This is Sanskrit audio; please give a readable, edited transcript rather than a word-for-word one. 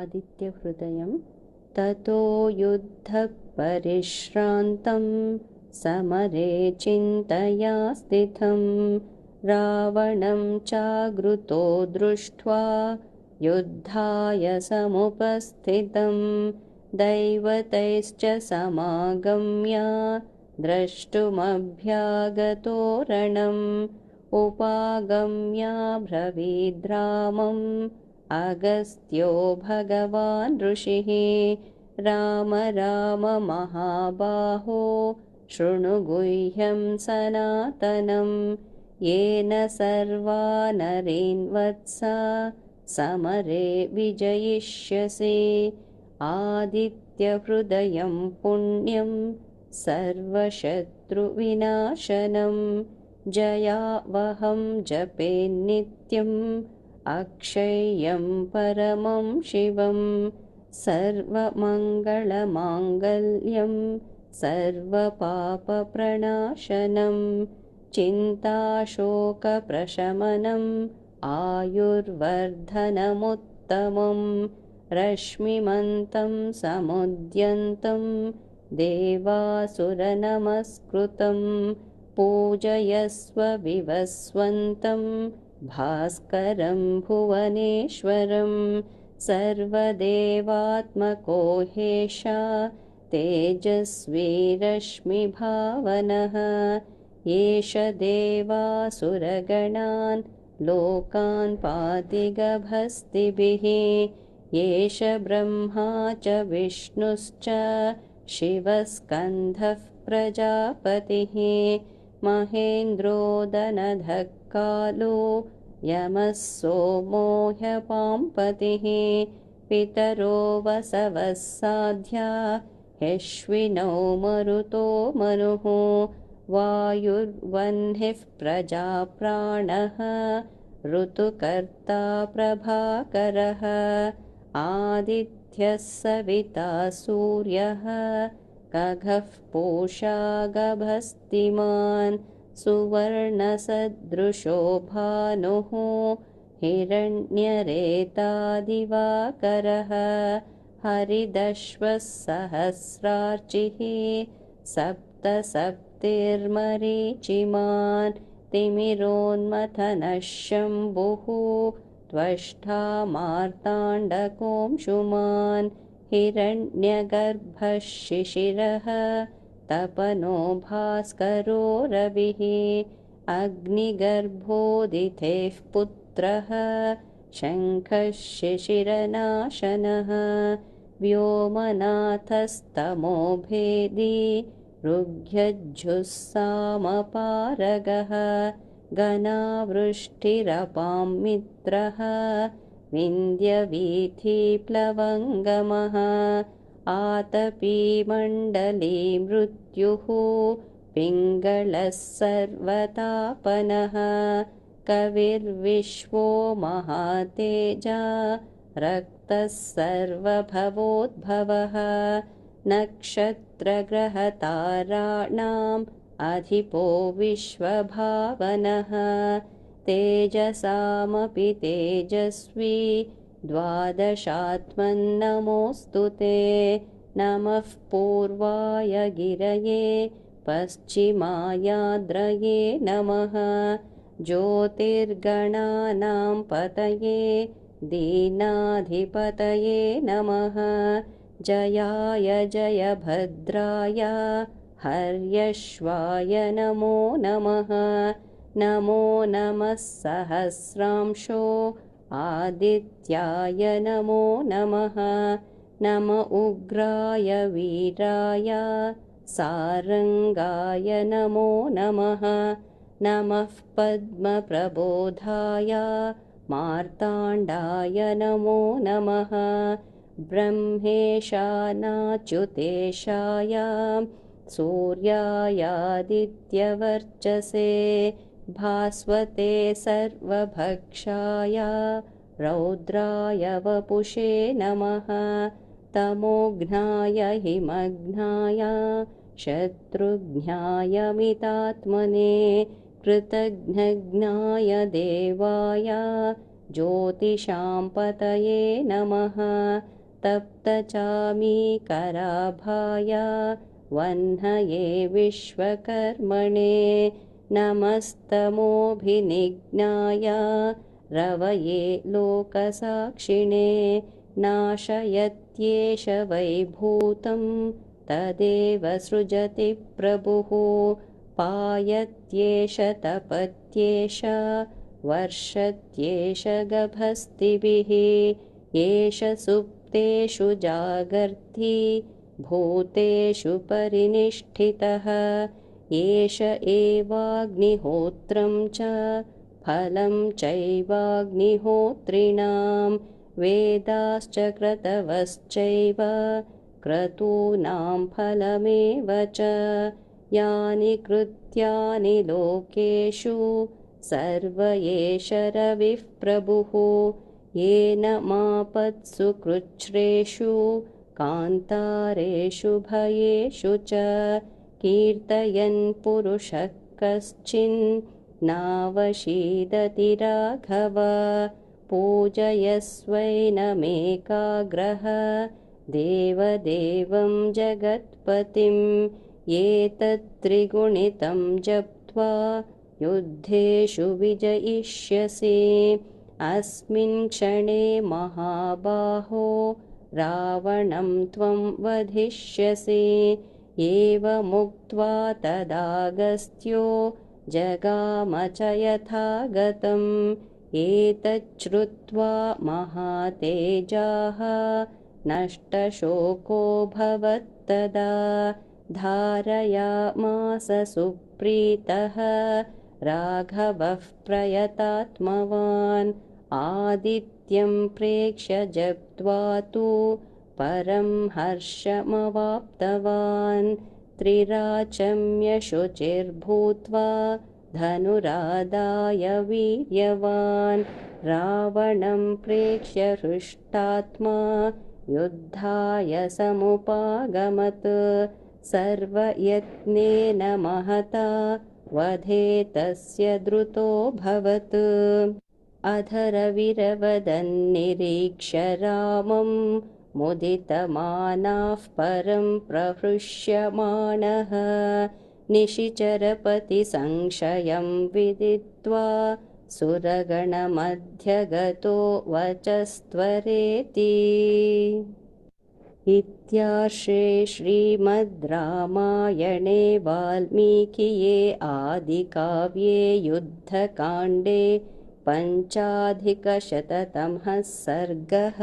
आदित्यहृदयं ततो युद्धपरिश्रान्तं समरे चिन्तया स्थितं रावणं चाग्रुतो दृष्ट्वा युद्धाय समुपस्थितं दैवतैश्च समागम्य द्रष्टुमभ्यागतो रणम् उपागम्याब्रवीद्रामम् अगस्त्यो भगवान् ऋषिः राम राम महाबाहो शृणु गुह्यं सनातनं येन सर्वा नरीन् वत्स समरे विजयिष्यसि आदित्यहृदयं पुण्यं सर्वशत्रुविनाशनं जयावहं जपे नित्यम् अक्षय्यं परमं शिवं सर्वमङ्गलमाङ्गल्यं सर्वपापप्रणाशनं चिन्ताशोकप्रशमनम् आयुर्वर्धनमुत्तमं रश्मिमन्तं समुद्यन्तं देवासुरनमस्कृतं पूजयस्व विवस्वन्तं भास्करं भुवनेश्वरं सर्वदेवात्मको हेशा तेजस्वी रश्मिभावनः एष देवासुरगणान् लोकान् पाति गभस्तिभिः एष ब्रह्मा च विष्णुश्च शिवस्कन्धः प्रजापतिः महेन्द्रो दनधः कालो यमः सोमो ह्यपाम्पतिः पितरो वसवः साध्या ह्यश्विनौ मरुतो मनुः वायुर्वह्निः प्रजाप्राणः ऋतुकर्ता प्रभाकरः आदित्यः सविता सूर्यः खगः पूषा गभस्तिमान् सुवर्णसदृशो भानुः हिरण्यरेतादिवाकरः हरिदश्वः सहस्रार्चिः सप्तसप्तिर्मरीचिमान् तिमिरोन्मथनः शम्भुः त्वष्टा मार्ताण्डकोऽंशुमान् हिरण्यगर्भः शिशिरः तपनो भास्करो रविः अग्निगर्भोदितेः पुत्रः शङ्खः शिशिरनाशनः व्योमनाथस्तमो भेदी ऋग्यज्जुस्सामपारगः घनावृष्टिरपां मित्रः विन्ध्यवीथिप्लवङ्गमः आतपीमण्डली मृत्युः पिङ्गलः सर्वतापनः कविर्विश्वो महातेजा रक्तः सर्वभवोद्भवः नक्षत्रग्रहताराणाम् अधिपो विश्वभावनः तेजसामपि तेजस्वी द्वादशात्मन्नमोऽस्तु ते नमः पूर्वाय गिरये पश्चिमायाद्रये नमः ज्योतिर्गणानां पतये दीनाधिपतये नमः जयाय जयभद्राय हर्यश्वाय नमो नमः नमो नमः सहस्रांशो आदित्याय नमो नमः नम उग्राय वीराय सारङ्गाय नमो नमः नमः पद्मप्रबोधाय मार्ताण्डाय नमो नमः ब्रह्मेशानाच्युतेशाय सूर्यायादित्यवर्चसे भास्वते सर्वभक्षाय रौद्राय वपुषे नमः तमोघ्नाय हिमघ्नाय शत्रुघ्नाय मितात्मने कृतघ्नघ्नाय देवाय ज्योतिषां पतये नमः तप्तचामीकराभाय वह्नये विश्वकर्मणे नमस्तमोभिनिघ्नाय रवये लोकसाक्षिणे नाशयत्येष वैभूतं तदेव सृजति प्रभुः पायत्येष तपत्येष वर्षत्येष गभस्तिभिः एष सुप्तेषु जागर्ति भूतेषु परिनिष्ठितः एष एवाग्निहोत्रं च फलं चैवाग्निहोत्रिणां वेदाश्च क्रतवश्चैव क्रतूनां फलमेव च यानि कृत्यानि लोकेषु सर्व एष रविः प्रभुः येन मापत्सु कृच्छ्रेषु कान्तारेषु भयेषु च कीर्तयन् पुरुषः कश्चिन्नावशीदति राघव पूजयस्वैनमेकाग्रह देवदेवं जगत्पतिं एतत्त्रिगुणितं जप्त्वा युद्धेषु विजयिष्यसि अस्मिन् क्षणे महाबाहो रावणं त्वं वधिष्यसि एवमुक्त्वा तदागस्त्यो जगाम च यथागतम् एतच्छ्रुत्वा महातेजाः नष्टशोको भवत्तदा धारयामास सुप्रीतः राघवः प्रयतात्मवान् आदित्यं प्रेक्ष्य जप्त्वा तु परं हर्षमवाप्तवान् त्रिराचम्यशुचिर्भूत्वा धनुरादाय वीर्यवान् रावणं प्रेक्ष्य हृष्टात्मा युद्धाय समुपागमत् सर्वयत्नेन महता वधे तस्य द्रुतोऽभवत् अधरविरवदन्निरीक्ष्य रामं मुदितमानाः परं प्रहृष्यमाणः निशिचरपतिसंशयं विदित्वा सुरगणमध्यगतो वचस्त्वरेति इत्यार्षे श्रीमद् रामायणे वाल्मीकिये आदिकाव्ये युद्धकाण्डे 5अधिकशततमः सर्गः।